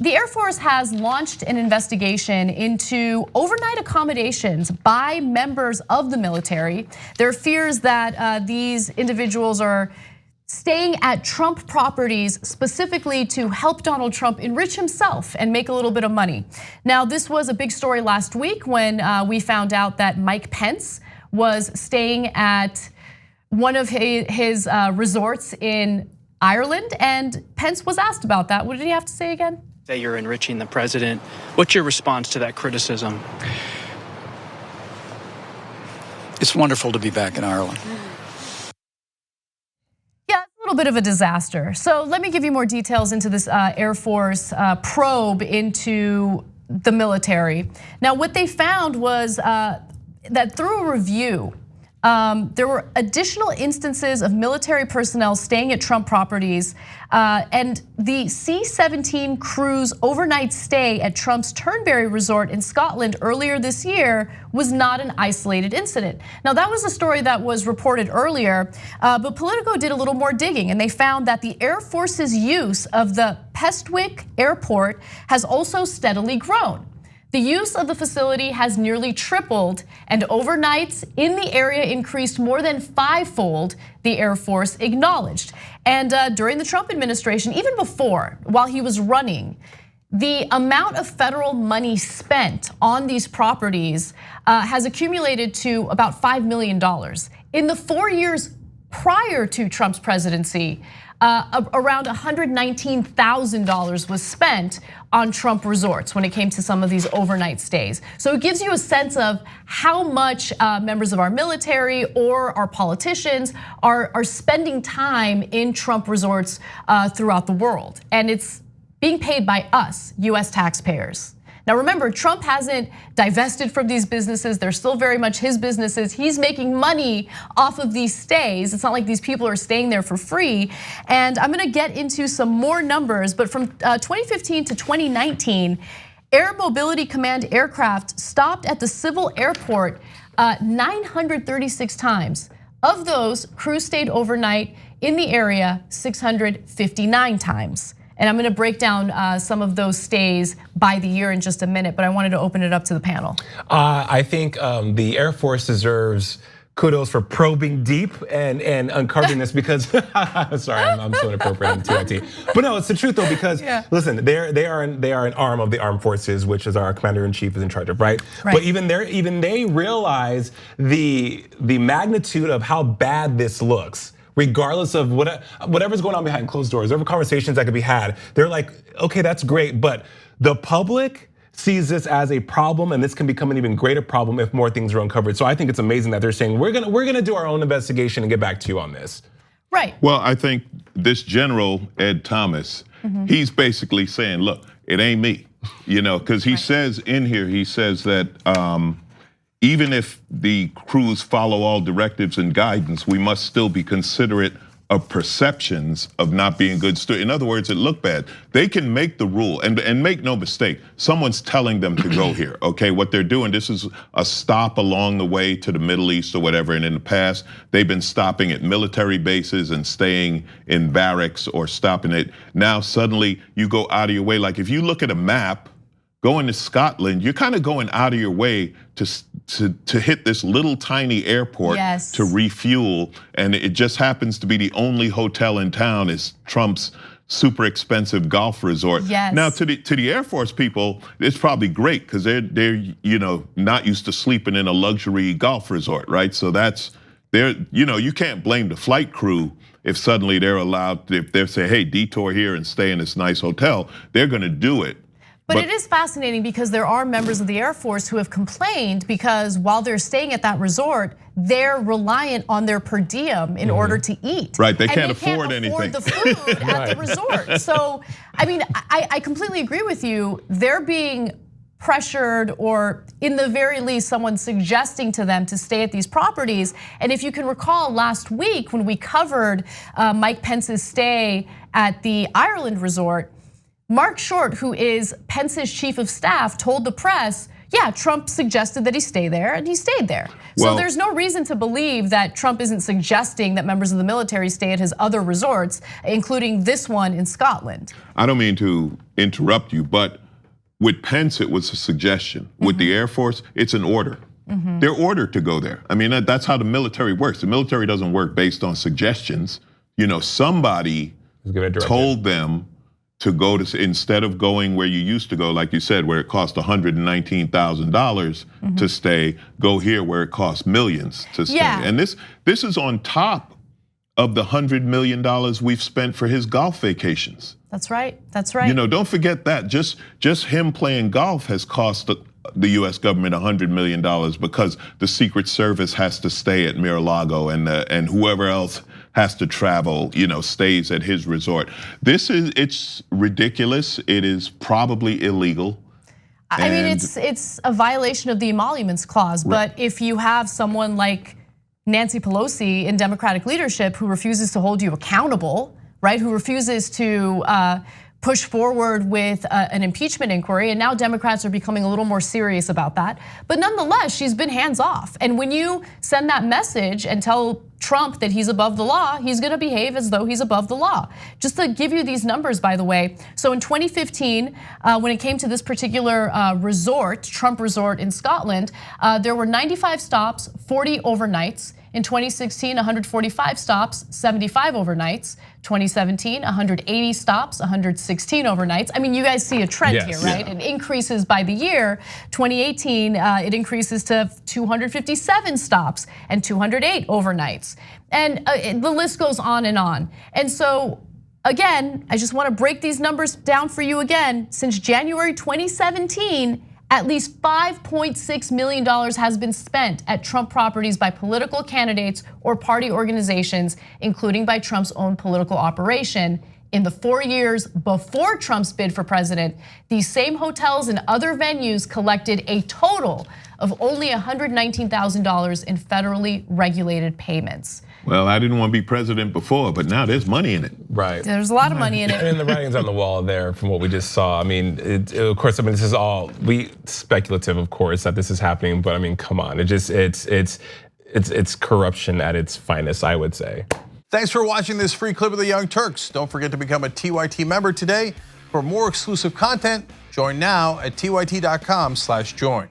The Air Force has launched an investigation into overnight accommodations by members of the military. There are fears that these individuals are staying at Trump properties specifically to help Donald Trump enrich himself and make a little bit of money. Now, this was a big story last week when we found out that Mike Pence was staying at one of his resorts in Ireland, and Pence was asked about that. What did he have to say again? That you're enriching the president. What's your response to that criticism? It's wonderful to be back in Ireland. Yeah, it's a little bit of a disaster. So let me give you more details into this Air Force probe into the military. Now, what they found was that through a review, there were additional instances of military personnel staying at Trump properties, and the C-17 crew's overnight stay at Trump's Turnberry Resort in Scotland earlier this year was not an isolated incident. Now, that was a story that was reported earlier, but Politico did a little more digging, and they found that the Air Force's use of the Prestwick Airport has also steadily grown. The use of the facility has nearly tripled, and overnights in the area increased more than fivefold, the Air Force acknowledged. And during the Trump administration, even before, while he was running, the amount of federal money spent on these properties has accumulated to about $5 million. In the 4 years prior to Trump's presidency, around $119,000 was spent on Trump resorts when it came to some of these overnight stays. So it gives you a sense of how much members of our military or our politicians are spending time in Trump resorts throughout the world. And it's being paid by us, US taxpayers. Now remember, Trump hasn't divested from these businesses. They're still very much his businesses. He's making money off of these stays. It's not like these people are staying there for free. And I'm gonna get into some more numbers, but from 2015 to 2019, Air Mobility Command aircraft stopped at the civil airport 936 times. Of those, crews stayed overnight in the area 659 times. And I'm gonna break down some of those stays by the year in just a minute, but I wanted to open it up to the panel. I think the Air Force deserves kudos for probing deep and uncovering this because, sorry, I'm so inappropriate on TNT. But no, it's the truth though, because listen, they are an arm of the armed forces, which is our commander-in-chief is in charge of, right? But even they realize the magnitude of how bad this looks. Regardless of whatever's going on behind closed doors, there are conversations that could be had. They're like, okay, that's great, but the public sees this as a problem, and this can become an even greater problem if more things are uncovered. So I think it's amazing that they're saying we're gonna do our own investigation and get back to you on this. Right. Well, I think this General Ed Thomas, he's basically saying, look, it ain't me, because he says in here, he says that. Even if the crews follow all directives and guidance, we must still be considerate of perceptions of not being good stewards. In other words, it looked bad. They can make the rule, and make no mistake, someone's telling them to go here, okay? What they're doing, this is a stop along the way to the Middle East or whatever, and in the past, they've been stopping at military bases and staying in barracks or stopping it. Now suddenly you go out of your way. Like if you look at a map, going to Scotland, you're kind of going out of your way to hit this little tiny airport to refuel, and it just happens to be the only hotel in town is Trump's super expensive golf resort. Now to the Air Force people, it's probably great because they're not used to sleeping in a luxury golf resort, right? So you can't blame the flight crew if suddenly they're allowed, if they say, hey, detour here and stay in this nice hotel, they're gonna do it. But it is fascinating because there are members of the Air Force who have complained because while they're staying at that resort, they're reliant on their per diem in order to eat. Right, they can't afford anything. The food at the resort. So, I mean, I completely agree with you. They're being pressured, or in the very least, someone suggesting to them to stay at these properties. And if you can recall last week when we covered Mike Pence's stay at the Ireland resort, Mark Short, who is Pence's chief of staff, told the press, yeah, Trump suggested that he stay there and he stayed there. So there's no reason to believe that Trump isn't suggesting that members of the military stay at his other resorts, including this one in Scotland. I don't mean to interrupt you, but with Pence, it was a suggestion. With the Air Force, it's an order. They're ordered to go there. I mean, that's how the military works. The military doesn't work based on suggestions. You know, somebody told them to go to, instead of going where you used to go, like you said, where it cost $119,000 to stay, go here where it costs millions to stay. Yeah. And this is on top of the $100 million we've spent for his golf vacations. That's right. That's right. You know, don't forget that. Just him playing golf has cost the U.S. government $100 million because the Secret Service has to stay at Mar-a-Lago and whoever else has to travel, you know, stays at his resort. It's ridiculous. It is probably illegal. I mean, it's a violation of the Emoluments Clause. But if you have someone like Nancy Pelosi in Democratic leadership who refuses to hold you accountable, right? Who refuses to push forward with an impeachment inquiry, and now Democrats are becoming a little more serious about that. But nonetheless, she's been hands off. And when you send that message and tell Trump that he's above the law, he's gonna behave as though he's above the law. Just to give you these numbers, by the way. So in 2015, when it came to this particular resort, Trump Resort in Scotland, there were 95 stops, 40 overnights. In 2016, 145 stops, 75 overnights. 2017, 180 stops, 116 overnights. I mean, you guys see a trend here, right? It increases by the year. 2018, it increases to 257 stops and 208 overnights. And the list goes on and on. And so, again, I just wanna break these numbers down for you again. Since January 2017, at least $5.6 million has been spent at Trump properties by political candidates or party organizations, including by Trump's own political operation. In the 4 years before Trump's bid for president, these same hotels and other venues collected a total of only $119,000 in federally regulated payments. Well, I didn't want to be president before, but now there's money in it. Right. There's a lot of money in it. And the writing's on the wall there from what we just saw. I mean, of course, I mean, this is all speculative, of course, that this is happening, but I mean, come on, it's corruption at its finest, I would say. Thanks for watching this free clip of the Young Turks. Don't forget to become a TYT member today. For more exclusive content, join now at tyt.com/join.